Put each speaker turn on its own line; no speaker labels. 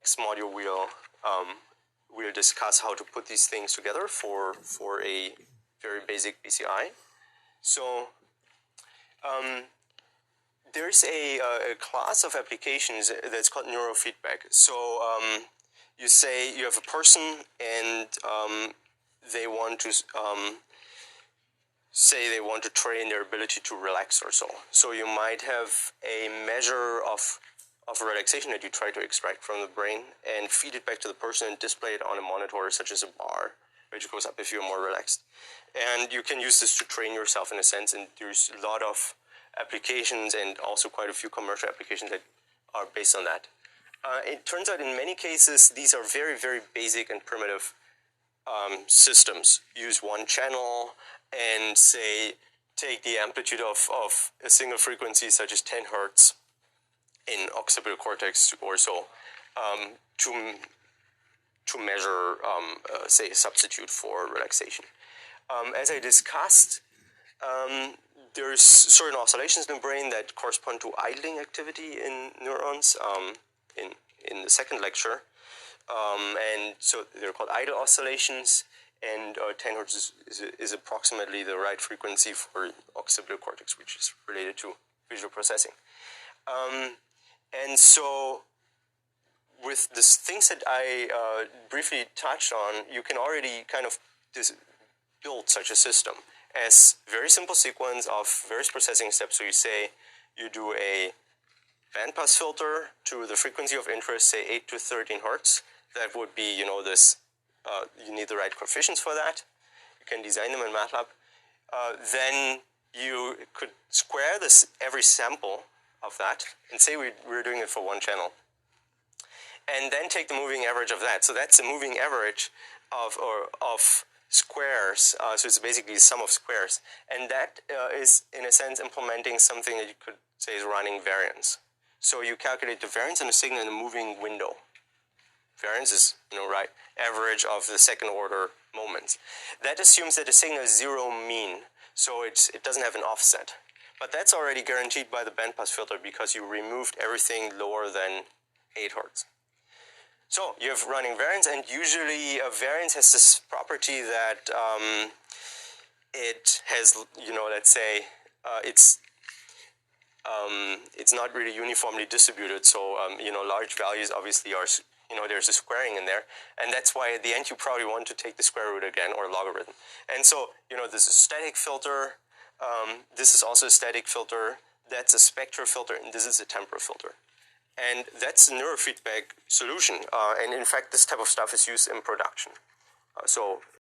next module we'll discuss how to put these things together for a very basic BCI. So there's a class of applications that's called neurofeedback. So you say you have a person and they want to say they want to train their ability to relax or so. So you might have a measure of relaxation that you try to extract from the brain and feed it back to the person and display it on a monitor such as a bar, which goes up if you're more relaxed. And you can use this to train yourself in a sense, and there's a lot of applications and also quite a few commercial applications that are based on that. It turns out in many cases these are very, very basic and primitive systems. Use one channel and say take the amplitude of a single frequency such as 10 hertz in occipital cortex or so to measure, say, a substitute for relaxation. As I discussed, there's certain oscillations in the brain that correspond to idling activity in neurons in the second lecture. And so they're called idle oscillations, and 10 hertz is approximately the right frequency for occipital cortex, which is related to visual processing. And so with the things that I briefly touched on, you can already kind of build such a system as a very simple sequence of various processing steps. So you say you do a bandpass filter to the frequency of interest, say 8 to 13 hertz. That would be, this, you need the right coefficients for that. You can design them in MATLAB. Then you could square this every sample of that and say we're doing it for one channel. And then take the moving average of that. So that's the moving average of squares. So it's basically the sum of squares. And that is, in a sense, implementing something that you could say is running variance. So you calculate the variance in a signal in a moving window. Variance is, right, average of the second order moments. That assumes that the signal is zero mean, so it doesn't have an offset. But that's already guaranteed by the bandpass filter because you removed everything lower than 8 hertz. So you have running variance, and usually a variance has this property that it has, let's say, it's not really uniformly distributed. So, large values obviously are, there's a squaring in there. And that's why at the end you probably want to take the square root again or logarithm. And so, this is a static filter. This is also a static filter. That's a spectral filter. And this is a temporal filter. And that's a neurofeedback solution. And in fact, this type of stuff is used in production. So